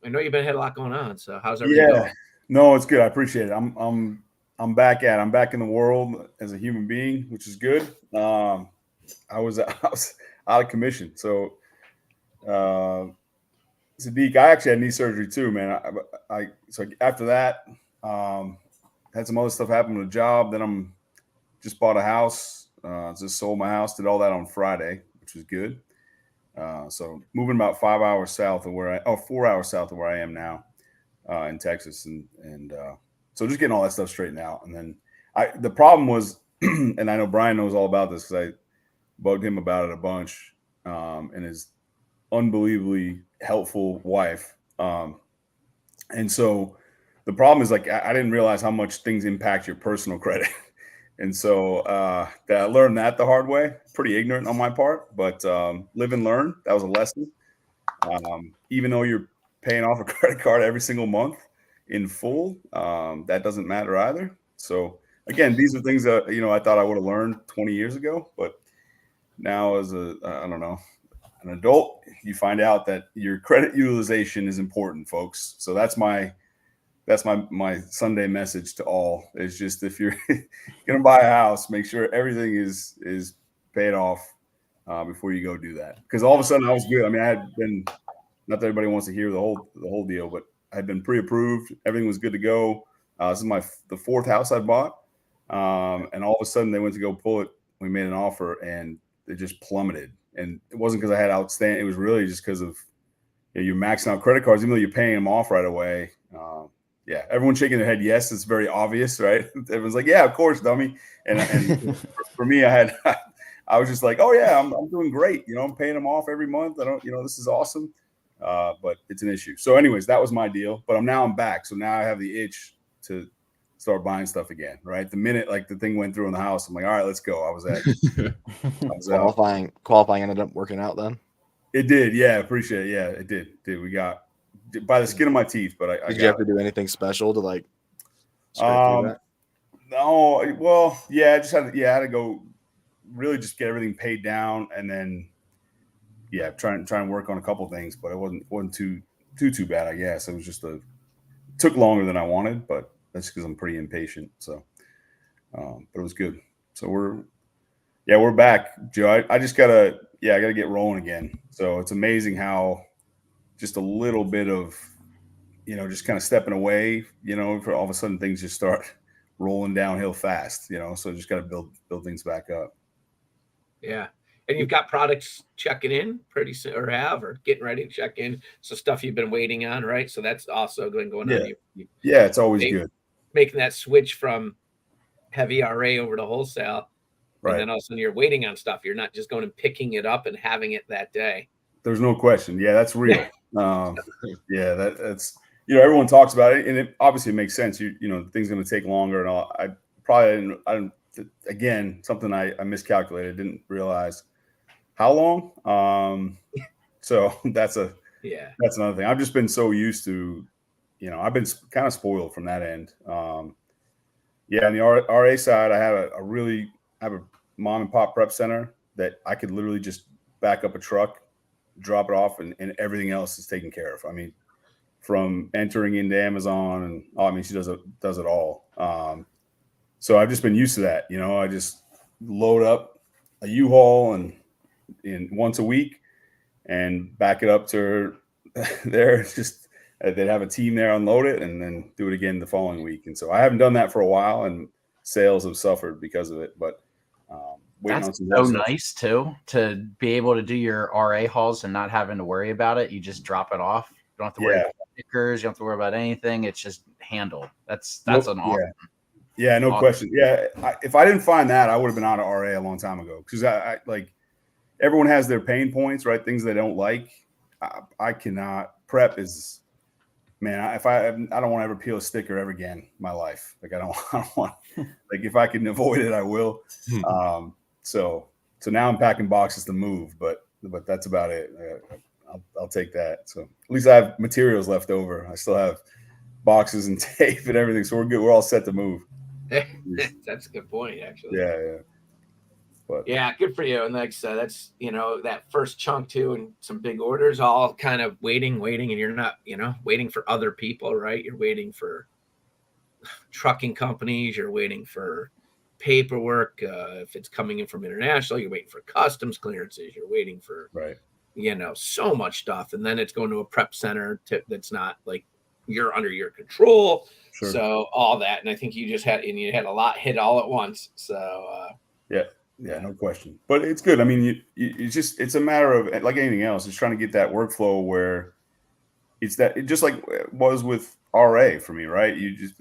know you've had a lot going on. So how's everything going? No, it's good. I appreciate it. I'm back in the world as a human being, which is good. I was out of commission, so Sadiq, I actually had knee surgery too, man. So after that, had some other stuff happen with a job. Then I'm just bought a house. Just sold my house. Did all that on Friday, which was good. So moving about 4 hours south of where I am now in Texas, and so just getting all that stuff straightened out. And then the problem was, and I know Brian knows all about this because I bugged him about it a bunch, and his unbelievably helpful wife. And so the problem is, like, I didn't realize how much things impact your personal credit. And so I learned that the hard way. Pretty ignorant on my part, but live and learn. That was a lesson. Even though you're paying off a credit card every single month in full, that doesn't matter either. So again, these are things that, I thought I would have learned 20 years ago, but now as an adult, you find out that your credit utilization is important, folks. So that's my Sunday message to all, is just, if you're going to buy a house, make sure everything is paid off before you go do that. Because all of a sudden I was good. I mean, I had been, not that everybody wants to hear the whole deal, but I had been pre-approved. Everything was good to go. This is the fourth house I bought. And all of a sudden they went to go pull it. We made an offer and it just plummeted. And it wasn't because I had outstanding. It was really just because of, you're maxing out credit cards, even though you're paying them off right away. Everyone's shaking their head. Yes, it's very obvious, right? Everyone's like, yeah, of course, dummy. And for me, I was just like, oh yeah, I'm doing great. I'm paying them off every month. I don't, this is awesome. But it's an issue. So anyways, that was my deal. But I'm back. So now I have the itch to start buying stuff again, right? The minute like the thing went through in the house, I'm like, all right, let's go. I was qualifying ended up working out then. It did. Yeah. Appreciate it. Yeah, it did. We got by the skin of my teeth, but did you have to do anything special to like no, well, yeah, I had to go really just get everything paid down, and then try and work on a couple things, but it wasn't too bad, I guess. It was just took longer than I wanted, but that's because I'm pretty impatient. So but it was good. So we're back, Joe. I just gotta get rolling again. So it's amazing how just a little bit of, just kind of stepping away, for all of a sudden things just start rolling downhill fast, so just got to build things back up. Yeah. And you've got products checking in pretty soon, or getting ready to check in. So stuff you've been waiting on, right? So that's also going on. It's always good. Making that switch from heavy RA over to wholesale. Right. And then all of a sudden you're waiting on stuff. You're not just going and picking it up and having it that day. There's no question. Yeah, that's real. That's everyone talks about it, and it obviously makes sense. Things going to take longer, and all. I didn't. Again, something I miscalculated. Didn't realize how long. So that's another thing. I've just been so used to, I've been kind of spoiled from that end. Yeah, on the RA side, I have a mom and pop prep center that I could literally just back up a truck, drop it off, and everything else is taken care of. I mean, from entering into Amazon and she does it all. So I've just been used to that. I just load up a U-Haul and once a week and back it up to her there. It's just they'd have a team there unload it and then do it again the following week. And so I haven't done that for a while, and sales have suffered because of it. But that's so nice too, to be able to do your RA hauls and not having to worry about it. You just drop it off. You don't have to worry about stickers. You don't have to worry about anything. It's just handled. That's an awesome. Yeah, no question. Yeah, if I didn't find that, I would have been out of RA a long time ago, because I like, everyone has their pain points, right? Things they don't like. I cannot. Prep is, man. I don't want to ever peel a sticker ever again in my life. Like I don't want. Like if I can avoid it, I will. So now I'm packing boxes to move, but that's about it. I'll take that. So at least I have materials left over. I still have boxes and tape and everything, so we're good. We're all set to move. That's a good point, actually. Yeah. But yeah, good for you. And like I said, that's that first chunk too, and some big orders, all kind of waiting, and you're not waiting for other people, right? You're waiting for trucking companies, you're waiting for paperwork. If it's coming in from international, you're waiting for customs clearances, you're waiting for so much stuff, and then it's going to a prep center that's not like you're under your control. Sure. So all that, and I think you had a lot hit all at once. So yeah, no question. But it's good. I mean, it's a matter of, like anything else, it's trying to get that workflow where it just like it was with RA for me, right? You just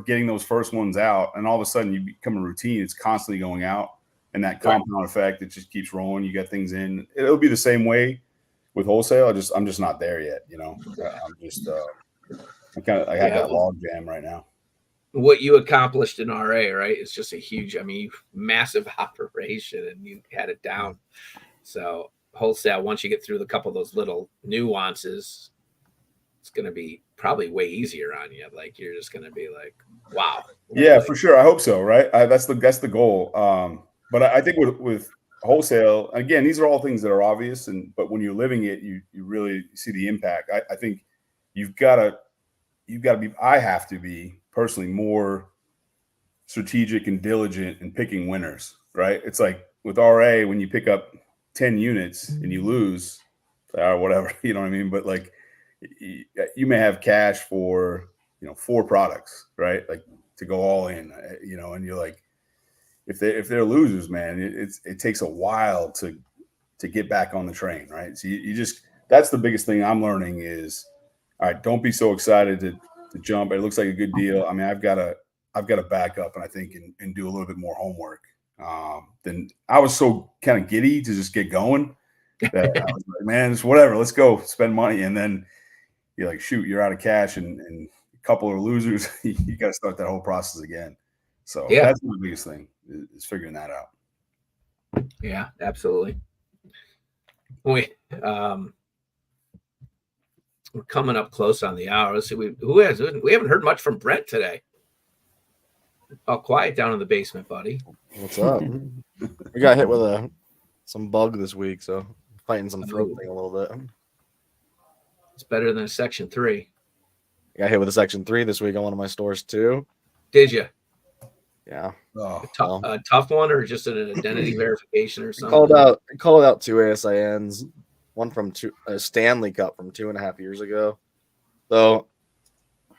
getting those first ones out, and all of a sudden you become a routine. It's constantly going out, and that compound effect, it just keeps rolling. You get things in. It'll be the same way with wholesale. I'm just not there yet. I'm just I have that log jam right now. What you accomplished in RA, right? It's just a huge, massive operation, and you had it down. So wholesale, once you get through a couple of those little nuances, it's going to be probably way easier on you. Like you're just going to be like, wow. Yeah, for sure. I hope so. Right. That's the goal. But I think with wholesale, again, these are all things that are obvious, but when you're living it, you really see the impact. I think I have to be personally more strategic and diligent in picking winners, right? It's like with RA, when you pick up 10 units and you lose, whatever, you know what I mean? But like you may have cash for, 4 products, right? Like to go all in, and you're like, if they're losers, man, it takes a while to get back on the train, right? So that's the biggest thing I'm learning is, all right, don't be so excited to jump. It looks like a good deal. I mean, I've got to back up, and I think and do a little bit more homework. Then I was so kind of giddy to just get going that I was like, man, it's whatever. Let's go spend money. And then you're like, shoot, you're out of cash, and a couple are losers. You got to start that whole process again. So that's the biggest thing is figuring that out. Yeah, absolutely. We're coming up close on the hour. Let's see. We haven't heard much from Brent today. All quiet down in the basement, buddy. What's up? We got hit with some bug this week, so fighting some throat thing a little bit. It's better than a Section 3. I got hit with a Section 3 this week on one of my stores too. Did you? Yeah. A tough one, or just an identity verification or something? Called out 2 ASINs, one from a Stanley Cup from 2.5 years ago. So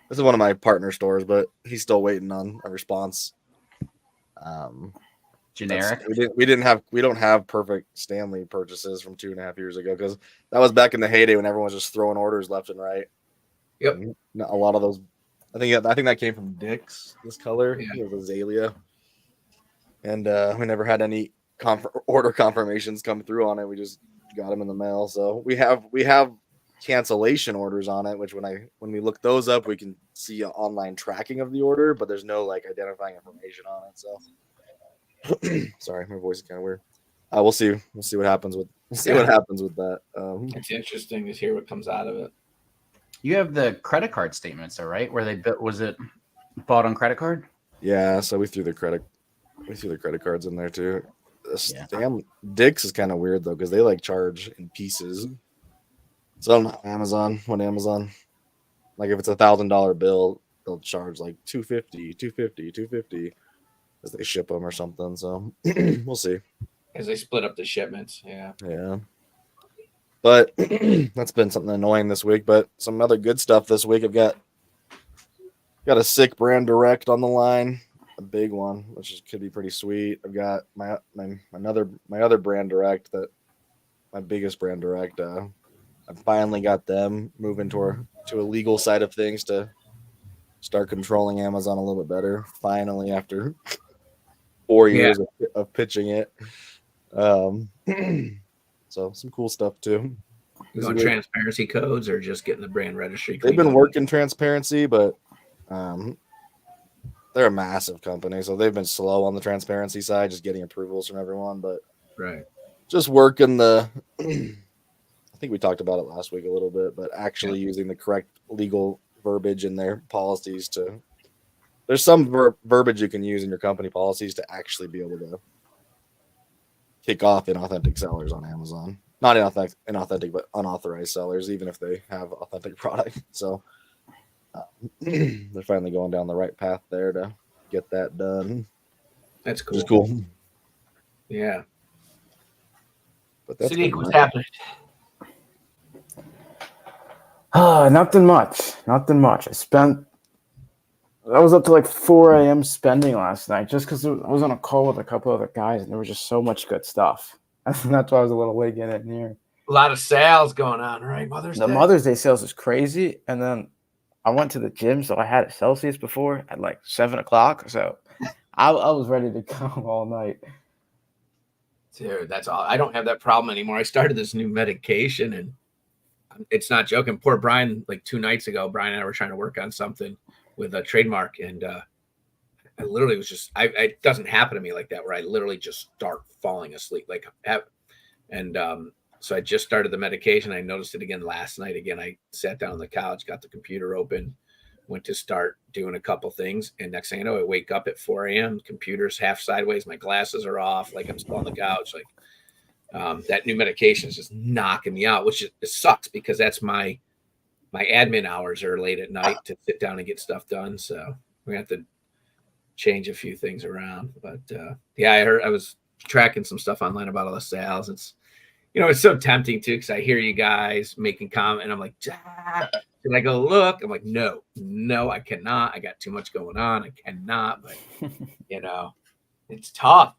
this is one of my partner stores, but he's still waiting on a response. Generic. We don't have perfect Stanley purchases from 2.5 years ago, because that was back in the heyday when everyone was just throwing orders left and right. Yep. And a lot of those, I think that came from Dick's. This color, it was Azalea, and we never had any order confirmations come through on it. We just got them in the mail. So we have cancellation orders on it, which when we look those up, we can see online tracking of the order, but there's no like identifying information on it. So sorry, my voice is kind of weird. We'll see. We'll see what happens with. We'll see what happens with that. It's interesting to hear what comes out of it. You have the credit card statements, though, right? Where was it bought on credit card? Yeah, so we threw the credit cards in there too. Dick's is kind of weird though because they like charge in pieces. So on Amazon, like if it's $1,000 bill, they'll charge like $250 as they ship them or something. So we'll see. As they split up the shipments, yeah. But that's been something annoying this week. But some other good stuff this week. I've got a sick brand direct on the line, a big one, which could be pretty sweet. I've got my other brand direct, my biggest brand direct. I finally got them moving to a legal side of things to start controlling Amazon a little bit better. Finally, after 4 years of pitching it. So some cool stuff too. Going transparency codes or just getting the brand registry? They've been working transparency, but they're a massive company, so they've been slow on the transparency side, just getting approvals from everyone. But just working the. I think we talked about it last week a little bit, but actually using the correct legal verbiage in their policies to. There's some verbiage you can use in your company policies to actually be able to kick off inauthentic sellers on Amazon. Not inauthentic, but unauthorized sellers, even if they have authentic product. So they're finally going down the right path there to get that done. That's cool. Which is cool. Yeah. But that's what's happening? Nothing much. I was up to like 4 a.m. spending last night just because I was on a call with a couple other guys and there was just so much good stuff. That's why I was a little late getting in here. A lot of sales going on, right? Mother's Day sales is crazy. And then I went to the gym, so I had a Celsius before at like 7 o'clock. So I was ready to go all night. Dude, that's all. I don't have that problem anymore. I started this new medication and it's not joking. Poor Brian, like 2 nights ago, Brian and I were trying to work on something with a trademark, and I literally was just it doesn't happen to me like that where I literally just start falling asleep so I just started the medication. I noticed it again last night. Again, I sat down on the couch, got the computer open, went to start doing a couple things, and next thing I know, I wake up at 4 a.m. Computer's half sideways, my glasses are off, like I'm still on the couch. Like that new medication is just knocking me out, which it sucks because that's my admin hours are late at night to sit down and get stuff done. So we have to change a few things around. But I was tracking some stuff online about all the sales. It's so tempting too, because I hear you guys making comment and I'm like, can I go look? I'm like, no, I cannot. I got too much going on. I cannot. But it's tough.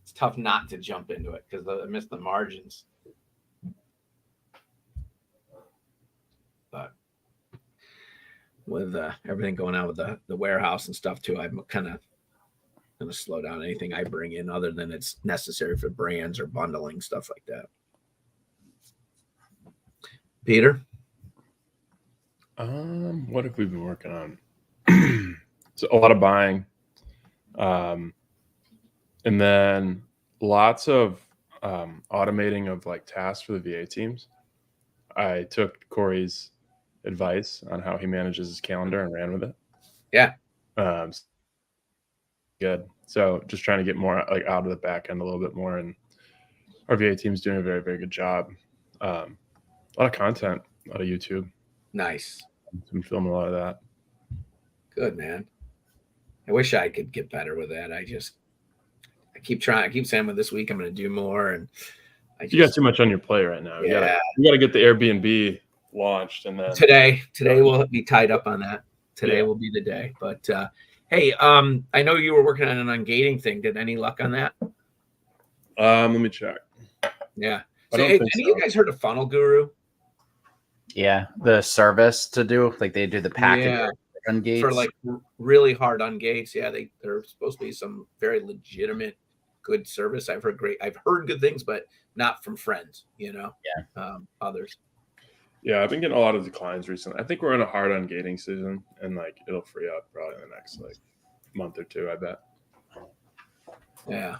It's tough not to jump into it because I miss the margins. But with everything going on with the warehouse and stuff too, I'm kind of going to slow down anything I bring in other than it's necessary for brands or bundling, stuff like that. Peter? What have we been working on? So a lot of buying. And then lots of automating of like tasks for the VA teams. I took Corey's advice on how he manages his calendar and ran with it. Yeah. Good. So just trying to get more like out of the back end a little bit more, and our VA team's doing a very, very good job. A lot of content, a lot of YouTube. Nice. I'm filming a lot of that. Good, man. I wish I could get better with that. I keep trying. I keep saying, this week I'm going to do more, and you got too much on your plate right now. Yeah. You got to get the Airbnb launched, and then today we'll be tied up on that. Today will be the day. But hey, I know you were working on an ungating thing. Did any luck on that? Let me check. Yeah. So, any of you guys heard of Funnel Guru? Yeah, the service to do, like they do the package ungates for like really hard ungates. Yeah, they're supposed to be some very legitimate, good service. I've heard good things, but not from friends. Others. Yeah, I've been getting a lot of declines recently. I think we're in a hard ungating season, and like it'll free up probably in the next like month or two. I bet. Yeah.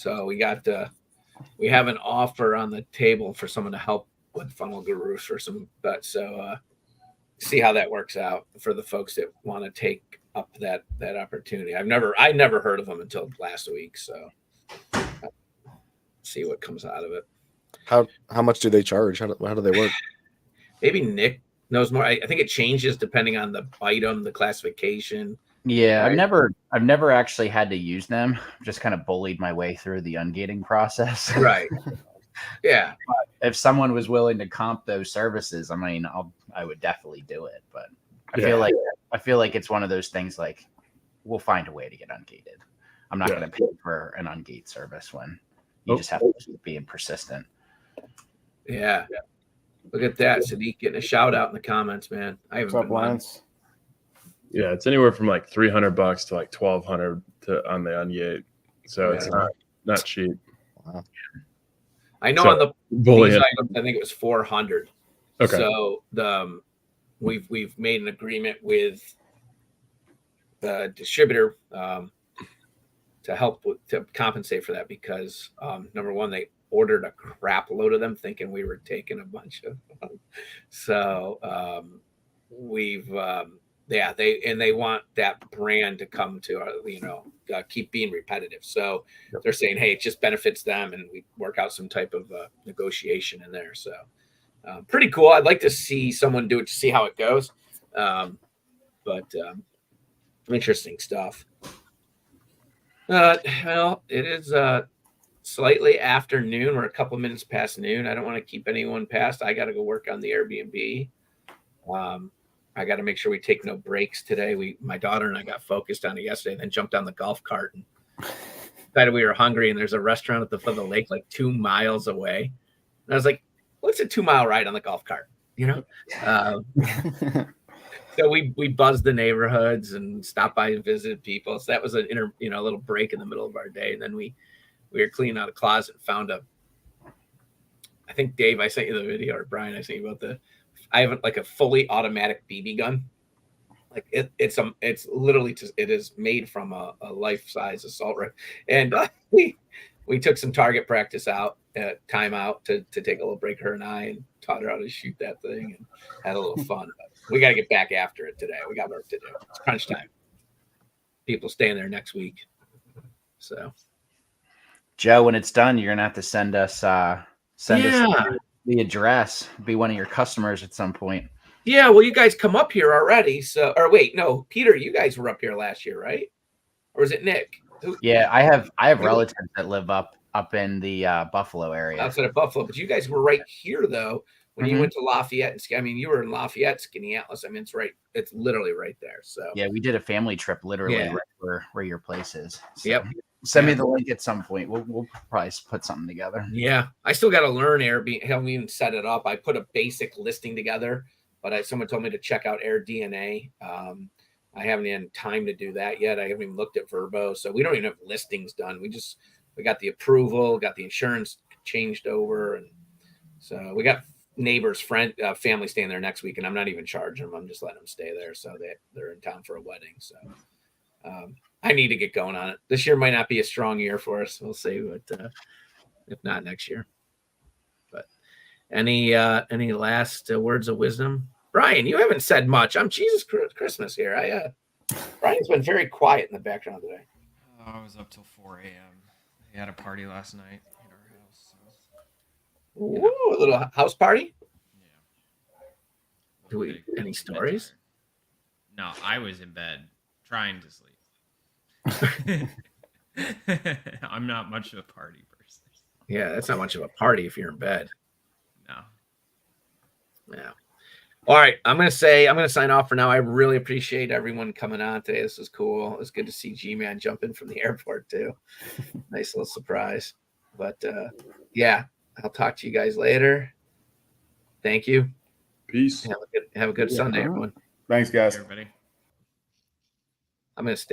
So we have an offer on the table for someone to help with Funnel Gurus for some, but so see how that works out for the folks that want to take up that opportunity. I never heard of them until last week, so see what comes out of it. How much do they charge? How do they work? Maybe Nick knows more. I think it changes depending on the item, the classification. Yeah, right? I've never actually had to use them. Just kind of bullied my way through the ungating process. Right. Yeah. But if someone was willing to comp those services, I mean, I would definitely do it. But I feel like it's one of those things like we'll find a way to get ungated. I'm not going to pay for an ungate service when you just have to keep being persistent. Yeah. Look at that. Sadiq getting a shout out in the comments, man. I haven't been Lance? Yeah, it's anywhere from like $300 to like $1,200 on the ungate. So it's not cheap. Wow. I know on the these items, I think it was 400. Okay. So we've made an agreement with the distributor to help to compensate for that because number one, they ordered a crap load of them thinking we were taking a bunch of them. So they want that brand to come to keep being repetitive. So they're saying, hey, it just benefits them, and we work out some type of negotiation in there. So pretty cool. I'd like to see someone do it to see how it goes. But interesting stuff. Well, it is slightly after noon. We're a couple minutes past noon. I don't want to keep anyone past. I got to go work on the Airbnb. I got to make sure we take no breaks today. My daughter and I got focused on it yesterday, and then jumped on the golf cart and decided we were hungry. And there's a restaurant at the foot of the lake, like 2 miles away. And I was like, "What's a 2-mile ride on the golf cart?" So we buzzed the neighborhoods and stopped by and visited people. So that was a little break in the middle of our day. And then we were cleaning out a closet and found I think Dave, I sent you the video, or Brian, I sent you about I have like a fully automatic BB gun. Like it's literally it is made from a life-size assault rifle. And we took some target practice time out to take a little break, her and I, and taught her how to shoot that thing and had a little fun. But we got to get back after it today. We got work to do. It's crunch time. People staying there next week. So, Joe, when it's done, you're gonna have to send us the address. Be one of your customers at some point. Yeah, well, you guys come up here already. So, or wait, no, Peter, you guys were up here last year, right? Or was it Nick? Yeah, I have relatives that live up in the Buffalo area. Outside of Buffalo, but you guys were right here though. When you went to Lafayette and you were in Lafayette, Skinny Atlas. I mean, it's literally right there. So yeah, we did a family trip literally right where your place is. So yep. Send me the link at some point. We'll probably put something together. Yeah, I still got to learn Airbnb. I haven't even set it up. I put a basic listing together, but someone told me to check out AirDNA. I haven't had time to do that yet. I haven't even looked at Verbo, so we don't even have listings done. We got the approval, got the insurance changed over, and so we got neighbors, family staying there next week, and I'm not even charging them. I'm just letting them stay there, so they're in town for a wedding. So I need to get going on it. This year might not be a strong year for us. We'll see, but if not, next year. But any last words of wisdom? Brian, you haven't said much. I'm Jesus Christmas here. Brian's been very quiet in the background today. I was up till 4 a.m. We had a party last night at our house. So, ooh, a little house party? Yeah. Any stories? No, I was in bed trying to sleep. I'm not much of a party person. Yeah, that's not much of a party if you're in bed. No. Yeah. All right, I'm gonna sign off for now. I really appreciate everyone coming on today. This was cool. It was good to see G-Man jump in from the airport too. Nice little surprise. But yeah, I'll talk to you guys later. Thank you. Peace. Have a good Sunday, everyone. Thanks, guys. Everybody. I'm gonna stay.